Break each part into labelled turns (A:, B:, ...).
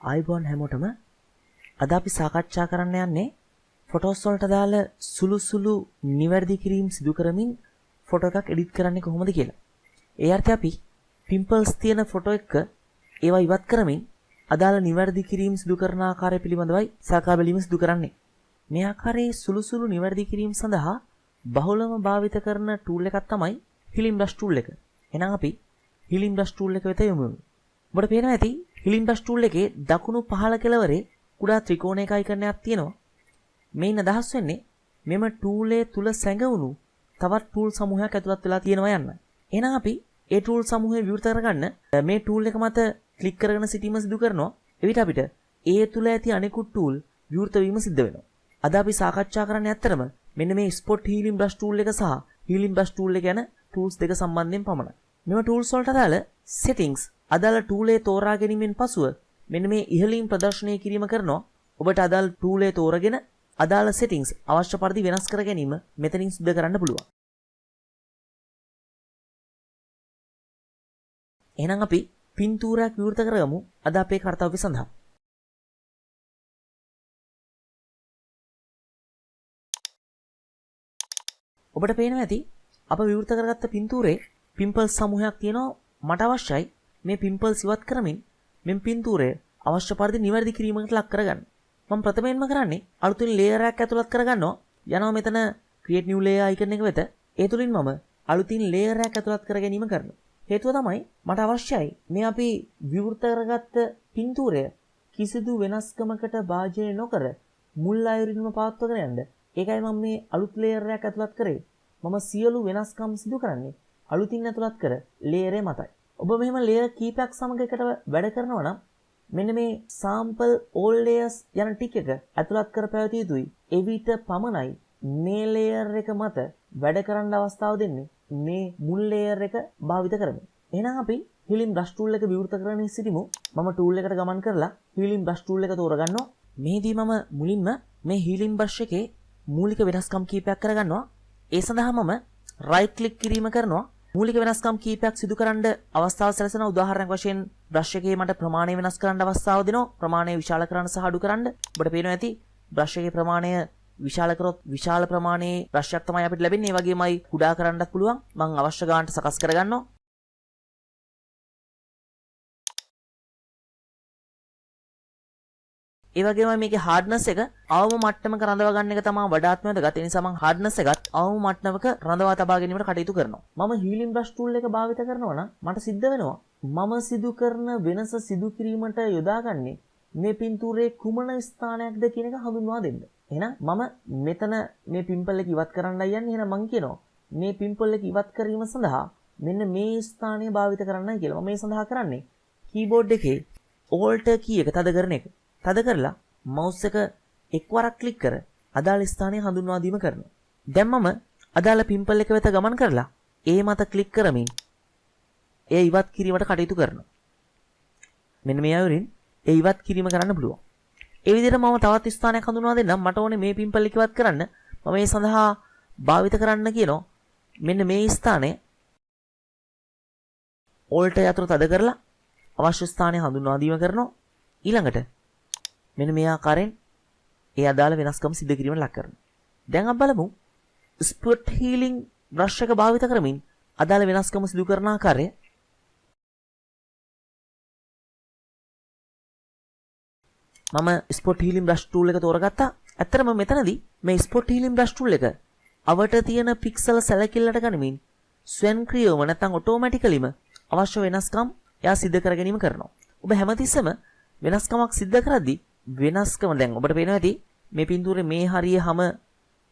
A: ආයිබෝන් හැමෝටම අද අපි සාකච්ඡා කරන්න යන්නේ ෆොටෝස් වලට දාල සුළු නිවැරදි කිරීම සිදු කරමින් ෆොටෝ එකක් එඩිට් කරන්නේ කොහොමද කියලා. ඒ අර්ථය අපි පිම්පල්ස් තියෙන ෆොටෝ එක ඒවා ඉවත් කරමින් අදාළ නිවැරදි කිරීම සිදු කරන ආකාරය පිළිබඳවයි සාකච්ඡා බැලීම සිදු කරන්නේ. මේ ආකාරයේ සුළු නිවැරදි කිරීම සඳහා බහුලව භාවිත කරන ටූල් එකක් තමයි හිලින් බ්‍රෂ් ටූල් එක. එහෙනම් අපි හිලින් බ්‍රෂ් ටූල් එක වෙත යමු. ඔබට පේනවා ඇති හිලින් බ්‍රෂ් ටූල් එකේ දකුණු පහළ කෙළවරේ කුඩා ත්‍රිකෝණයක අයිකන්යක් තියෙනවා. මේන් අදහස් වෙන්නේ මෙම ටූලේ තුල සැඟවුණු තවත් ටූල් සමූහයක් ඇතුළත් වෙලා තියෙනවා යන්න. එහෙනම් අපි ඒ ටූල් සමූහය විවෘත කරගන්න මේ ටූල් එක මත ක්ලික් කරගෙන සිටීම සිදු කරනවා. එවිට අපිට ඒ තුල ඇති අනෙකුත් ටූල් විවෘත වීම සිද්ධ වෙනවා. අද අපි සාකච්ඡා කරන්නේ ඇත්තරම මෙන්න මේ ස්පොට් හීලින් බ්‍රෂ් ටූල් එක සහ හීලින් බ්‍රෂ් ටූල් එක ගැන ටූල්ස් දෙක සම්බන්ධයෙන් පමණයි. මෙම ටූල්ස් වලට අදාළ settings අදාළ ටූලේ තෝරා ගැනීමෙන් පසුව මෙන්න මේ ඉහළින් ප්‍රදර්ශනය කිරීම කරනවා. ඔබට අදාළ ටූලේ තෝරගෙන අදාළ settings අවශ්‍ය පරිදි වෙනස් කර ගැනීම මෙතනින් සිදු කරන්න පුළුවන්. එහෙනම් අපි පින්තූරයක් විවෘත කරගමු අද අපේ කාර්යය සඳහා. ඔබට පේනවා ඇති අප විවෘත කරගත්ත පින්තූරේ පිම්පල්ස් සමූහයක් තියෙනවා. මට අවශ්‍යයි මේ පිම්පල්ස් ඉවත් කරමින් මෙම් පින්තූරය අවශ්‍ය පරිදි නිවැරදි කිරීමකට ලක් කරගන්න. මම ප්‍රථමයෙන්ම කරන්නේ අලුතින් ලේයර් එකක් ඇතුළත් කරගන්නවා. යනවා මෙතන create new layer icon එක වෙත. ඒ තුලින් මම අලුතින් ලේයර් එකක් ඇතුළත් කර ගැනීම කරනවා. හේතුව තමයි මට අවශ්‍යයි මේ අපි විවෘත කරගත්ත පින්තූරය කිසිදු වෙනස්කමකට භාජනය නොකර මුල් අයුරින්ම පවත්වාගෙන යන්න. ඒකයි මම මේ අලුත් ලේයර් එකක් ඇතුළත් කරේ. මම සියලු වෙනස්කම් සිදු කරන්නේ අලුතින් ඇතුළත් කර ලේයර් එක මතයි. ඔබ මෙහෙම ලේයර් කීපයක් සමග එකට වැඩ කරනවා නම් මෙන්න මේ sample all layers යන ටික එක ඇතුළත් කර පැවතිය යුතුයි. එවිට පමණයි මේ ලේයර් එක මත වැඩ කරන්න අවස්ථාව දෙන්නේ මේ මුල් ලේයර් එක භාවිත කරමින්. එහෙනම් අපි healing brush tool එක විවෘත කරගෙන සිටිමු. මම tool එකට ගමන් කරලා healing brush tool එක තෝරගන්නවා. මේදී මම මුලින්ම මේ healing brush එකේ මූලික වෙනස්කම් කීපයක් කරගන්නවා. ඒ සඳහා මම right click කිරීම කරනවා. මූලික වෙනස්කම් කීපයක් සිදු කරන්න අවස්ථාව සැලසෙන උදාහරණයක් වශයෙන් brush එකේ මට ප්‍රමාණය වෙනස් කරන්න අවස්ථාව දෙනවා. ප්‍රමාණය විශාල කරන්න සහ අඩු කරන්න. ඔබට පේනවා ඇති brush එකේ ප්‍රමාණය විශාල කරොත් විශාල ප්‍රමාණයේ brush එකක් තමයි අපිට ලැබෙන්නේ. ඒ වගේමයි කුඩා කරන්නත් පුළුවන්. මම අවශ්‍ය ගානට සකස් කරගන්නවා. ඒ වගේම මේකේ hardness එක අවම මට්ටමක රඳවා ගන්න එක තමයි වඩාත්ම වැදගත්. ඒ නිසා මම hardness එකත් අවම මට්ටමක රඳවා තබා ගැනීමට කටයුතු කරනවා. මම healing brush tool එක භාවිත කරනවා නම් මට සිද්ධ වෙනවා මම සිදු කරන වෙනස සිදු කිරීමට යොදාගන්නේ මේ පින්තූරයේ කුමන ස්ථානයක්ද කියන එක හඳුන්වා දෙන්න. එහෙනම් මම මෙතන මේ පිම්පල් එක ඉවත් කරන්නයි යන්නේ. එහෙනම් මම කියනවා මේ පිම්පල් එක ඉවත් කිරීම සඳහා මෙන්න මේ ස්ථානය භාවිත කරන්නයි කියලා. මම මේ සඳහා කරන්නේ කීබෝඩ් එකේ alt key එක තද කරන එක. තද කරලා mouse එක එක්වරක් ක්ලික් කර අදාළ ස්ථානය හඳුන්වා දීම කරනවා. දැන් මම අදාළ පිම්පල් එක වෙත ගමන් කරලා ඒ මත ක්ලික් කරමින් ඒ ඉවත් කිරීමට කටයුතු කරනවා. මෙන්න මේ අයුරින් ඒ ඉවත් කිරීම කරන්න පුළුවන්. ඒ විදිහට මම තවත් ස්ථානයක් හඳුන්වා දෙන්නම්. මට ඕනේ මේ පිම්පල් එක ඉවත් කරන්න. මම ඒ සඳහා භාවිත කරන්න කියනවා මෙන්න මේ ස්ථානය alt යතුරු තද කරලා අවශ්‍ය ස්ථානය හඳුන්වා දීම කරනවා. ඊළඟට මෙන්න මේ ආකාරයෙන් ඒ අදාළ වෙනස්කම් සිදු කිරීමට ලක් කරනවා. දැන් අපි බලමු spot healing brush එක භාවිත කරමින් අදාළ වෙනස්කම් සිදු කරන ආකාරය. මම spot healing brush tool එක තෝරගත්තා. ඇත්තටම මෙතනදී මේ spot healing brush tool එක අවට තියෙන පික්සල් සැලකිල්ලට ගනිමින් ස්වයංක්‍රීයවම නැත්නම් ඔටෝමැටිකලිම අවශ්‍ය වෙනස්කම් එයා සිදු කර ගැනීම කරනවා. ඔබ හැමතිස්සෙම වෙනස්කමක් සිදු කරද්දී වෙනස්කම දැන් ඔබට පේනවා ඇති මේ පින්තූරේ මේ හරිය හැම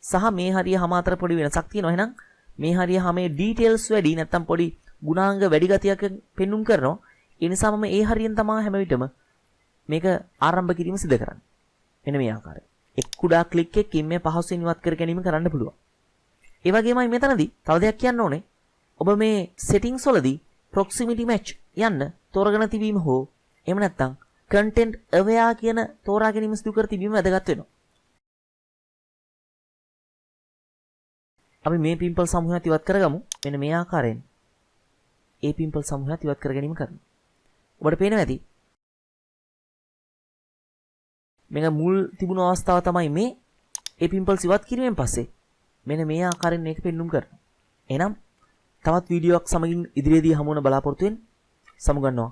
A: සහ මේ හරිය හැම අතර පොඩි වෙනසක් තියෙනවා. එහෙනම් මේ හරිය හැමේ ඩීටේල්ස් වැඩි නැත්නම් පොඩි ගුණාංග වැඩි ගතියක් පෙන්눔 කරනවා. ඒ නිසා මම ඒ හරියෙන් තමයි හැම විටම මේක ආරම්භ කිරීම සිදු කරන්නේ. මෙන්න මේ ආකාරය. එක් කුඩා ක්ලික් එකකින් මේ පහසුවෙන් ඉවත් කර ගැනීම කරන්න පුළුවන්. ඒ වගේමයි මෙතනදී තව දෙයක් කියන්න ඕනේ. ඔබ මේ settings වලදී proximity match යන්න තෝරගෙන තිබීම හෝ එහෙම නැත්නම් content aware කියන තෝරා ගැනීම සිදු කර තිබීම වැදගත් වෙනවා. අපි මේ පිම්පල් සමූහයත් ඉවත් කරගමු. මෙන්න මේ ආකාරයෙන් ඒ පිම්පල් සමූහයත් ඉවත් කර ගැනීම කරනවා. ඔබට පේනවා ඇති මේක මුල් තිබුණු අවස්ථාව තමයි මේ. ඒ පිම්පල්ස් ඉවත් කිරීමෙන් පස්සේ මෙන්න මේ ආකාරයෙන් මේක පෙන්눔 කරනවා. එහෙනම් තවත් වීඩියෝවක් සමගින් ඉදිරියේදී හමු වෙන බලාපොරොත්තු වෙන්න සමුගන්නවා.